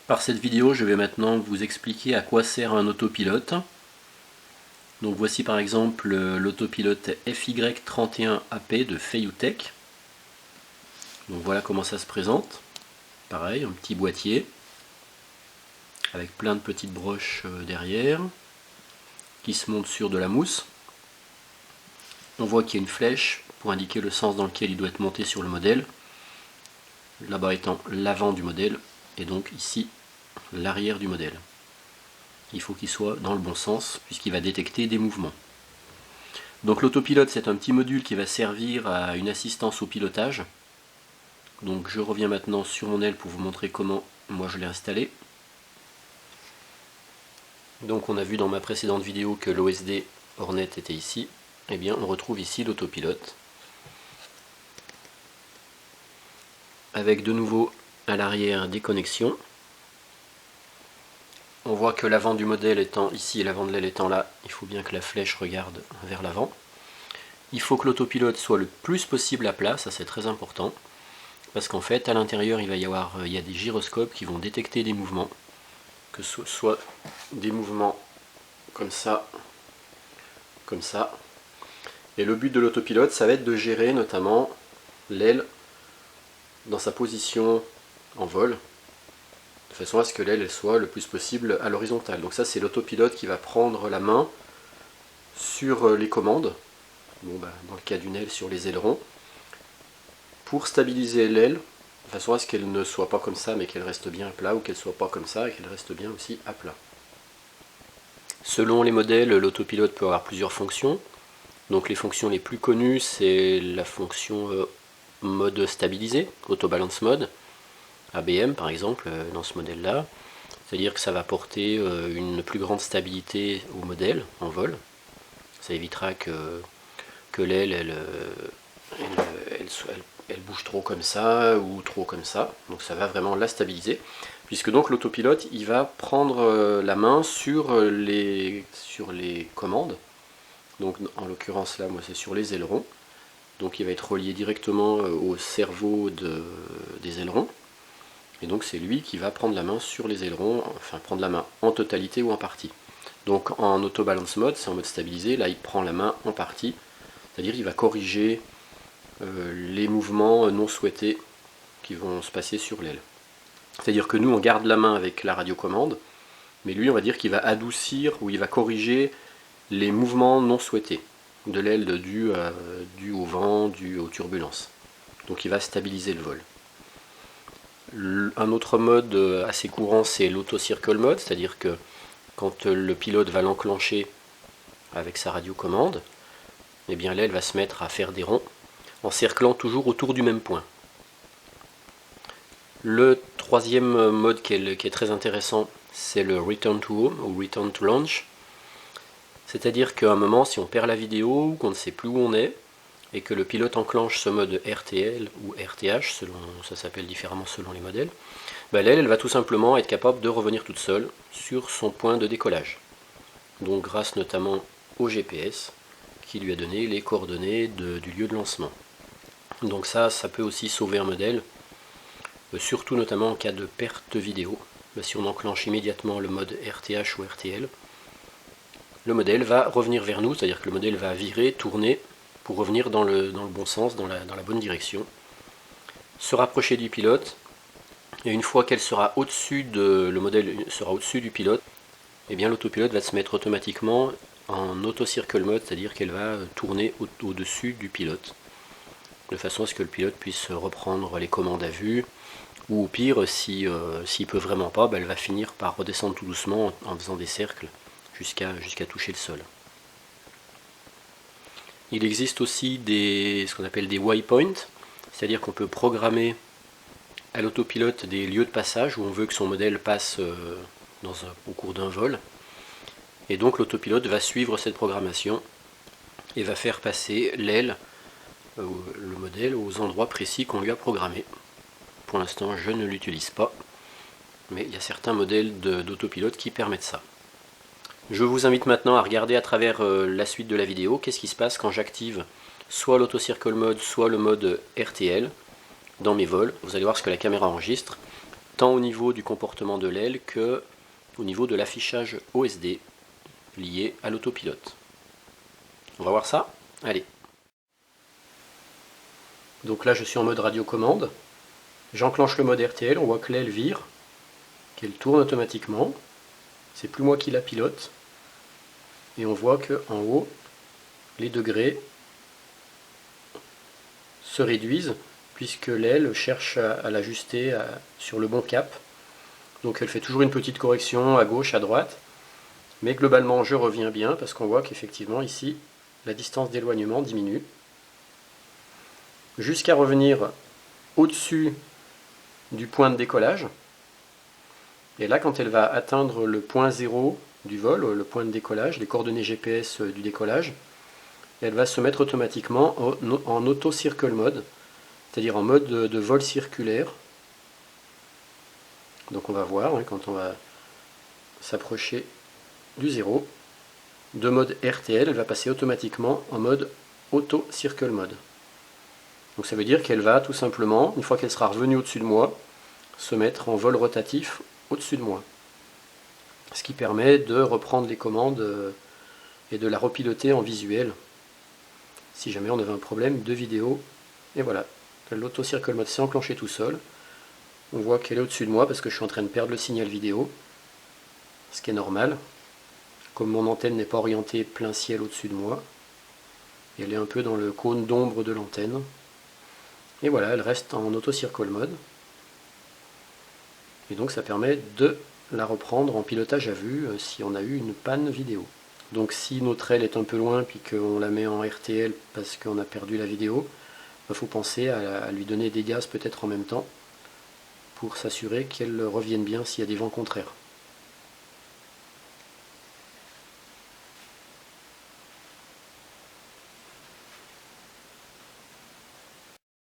Par cette vidéo, je vais maintenant vous expliquer à quoi sert un autopilote. Donc voici par exemple l'autopilote FY31AP de Feiyutech. Donc voilà comment ça se présente. Pareil, un petit boîtier avec plein de petites broches derrière qui se montent sur de la mousse. On voit qu'il y a une flèche pour indiquer le sens dans lequel il doit être monté sur le modèle. Là-bas étant l'avant du modèle et donc ici l'arrière du modèle. Il faut qu'il soit dans le bon sens puisqu'il va détecter des mouvements. Donc l'autopilote, c'est un petit module qui va servir à une assistance au pilotage. Donc je reviens maintenant sur mon aile pour vous montrer comment moi je l'ai installé. Donc on a vu dans ma précédente vidéo que l'OSD Hornet était ici. Eh bien on retrouve ici l'autopilote. Avec de nouveau à l'arrière des connexions. On voit que l'avant du modèle étant ici et l'avant de l'aile étant là, il faut bien que la flèche regarde vers l'avant. Il faut que l'autopilote soit le plus possible à plat, ça c'est très important. Parce qu'en fait, à l'intérieur, il y a des gyroscopes qui vont détecter des mouvements. Que ce soit des mouvements comme ça. Et le but de l'autopilote, ça va être de gérer notamment l'aile dans sa position en vol, de façon à ce que l'aile soit le plus possible à l'horizontale. Donc ça, c'est l'autopilote qui va prendre la main sur les commandes, dans le cas d'une aile sur les ailerons, pour stabiliser l'aile, de façon à ce qu'elle ne soit pas comme ça, mais qu'elle reste bien à plat, ou qu'elle soit pas comme ça, et qu'elle reste bien aussi à plat. Selon les modèles, l'autopilote peut avoir plusieurs fonctions. Donc les fonctions les plus connues, c'est la fonction mode stabilisé, Auto Balance Mode, ABM par exemple, dans ce modèle-là. C'est-à-dire que ça va apporter une plus grande stabilité au modèle en vol. Ça évitera que l'aile elle bouge trop comme ça ou trop comme ça. Donc ça va vraiment la stabiliser. Puisque donc l'autopilote, il va prendre la main sur les commandes. Donc en l'occurrence là, moi c'est sur les ailerons. Donc il va être relié directement au cerveau des ailerons. Et donc c'est lui qui va prendre la main sur les ailerons, enfin prendre la main en totalité ou en partie. Donc en auto balance mode, c'est en mode stabilisé, là il prend la main en partie, c'est-à-dire il va corriger les mouvements non souhaités qui vont se passer sur l'aile. C'est-à-dire que nous on garde la main avec la radiocommande, mais lui on va dire qu'il va adoucir ou il va corriger les mouvements non souhaités de l'aile dû au vent, dû aux turbulences. Donc il va stabiliser le vol. Un autre mode assez courant, c'est l'auto-circle mode, c'est-à-dire que quand le pilote va l'enclencher avec sa radiocommande, eh bien l'aile va se mettre à faire des ronds, en cerclant toujours autour du même point. Le troisième mode qui est très intéressant, c'est le Return to Home ou Return to Launch. C'est-à-dire qu'à un moment, si on perd la vidéo ou qu'on ne sait plus où on est, et que le pilote enclenche ce mode RTL ou RTH, ça s'appelle différemment selon les modèles, l'aile elle va tout simplement être capable de revenir toute seule sur son point de décollage. Donc grâce notamment au GPS qui lui a donné les coordonnées du lieu de lancement. Donc ça peut aussi sauver un modèle, surtout notamment en cas de perte vidéo. Si on enclenche immédiatement le mode RTH ou RTL, le modèle va revenir vers nous, c'est-à-dire que le modèle va virer, tourner, pour revenir dans le bon sens, dans la bonne direction, se rapprocher du pilote, et une fois qu'elle sera le modèle sera au-dessus du pilote, eh bien l'autopilote va se mettre automatiquement en auto-circle mode, c'est-à-dire qu'elle va tourner au-dessus du pilote, de façon à ce que le pilote puisse reprendre les commandes à vue, ou au pire, s'il ne peut vraiment pas, elle va finir par redescendre tout doucement en faisant des cercles jusqu'à toucher le sol. Il existe aussi ce qu'on appelle des waypoints, c'est-à-dire qu'on peut programmer à l'autopilote des lieux de passage où on veut que son modèle passe au cours d'un vol. Et donc l'autopilote va suivre cette programmation et va faire passer l'aile, le modèle, aux endroits précis qu'on lui a programmés. Pour l'instant, je ne l'utilise pas, mais il y a certains modèles d'autopilote qui permettent ça. Je vous invite maintenant à regarder à travers la suite de la vidéo qu'est-ce qui se passe quand j'active soit l'auto-circle mode, soit le mode RTL dans mes vols. Vous allez voir ce que la caméra enregistre. tant au niveau du comportement de l'aile que au niveau de l'affichage OSD lié à l'autopilote. On va voir ça? Allez. Donc là je suis en mode radiocommande. J'enclenche le mode RTL, on voit que l'aile vire, qu'elle tourne automatiquement. C'est plus moi qui la pilote. Et on voit que en haut, les degrés se réduisent puisque l'aile cherche à l'ajuster sur le bon cap. Donc elle fait toujours une petite correction à gauche, à droite. Mais globalement je reviens bien parce qu'on voit qu'effectivement ici la distance d'éloignement diminue. Jusqu'à revenir au-dessus du point de décollage. Et là quand elle va atteindre le point 0 du vol, le point de décollage, les coordonnées GPS du décollage, elle va se mettre automatiquement en auto-circle mode, c'est-à-dire en mode de vol circulaire. Donc on va voir quand on va s'approcher du 0, de mode RTL, elle va passer automatiquement en mode auto-circle mode. Donc ça veut dire qu'elle va tout simplement, une fois qu'elle sera revenue au-dessus de moi, se mettre en vol rotatif au-dessus de moi. Ce qui permet de reprendre les commandes et de la repiloter en visuel, si jamais on avait un problème de vidéo. Et voilà, l'auto-circle mode s'est enclenché tout seul. On voit qu'elle est au-dessus de moi parce que je suis en train de perdre le signal vidéo, ce qui est normal. Comme mon antenne n'est pas orientée plein ciel au-dessus de moi, elle est un peu dans le cône d'ombre de l'antenne. Et voilà, elle reste en auto-circle mode. Et donc ça permet de la reprendre en pilotage à vue si on a eu une panne vidéo. Donc si notre aile est un peu loin puis qu'on la met en RTL parce qu'on a perdu la vidéo, il faut penser à lui donner des gaz peut-être en même temps pour s'assurer qu'elle revienne bien s'il y a des vents contraires.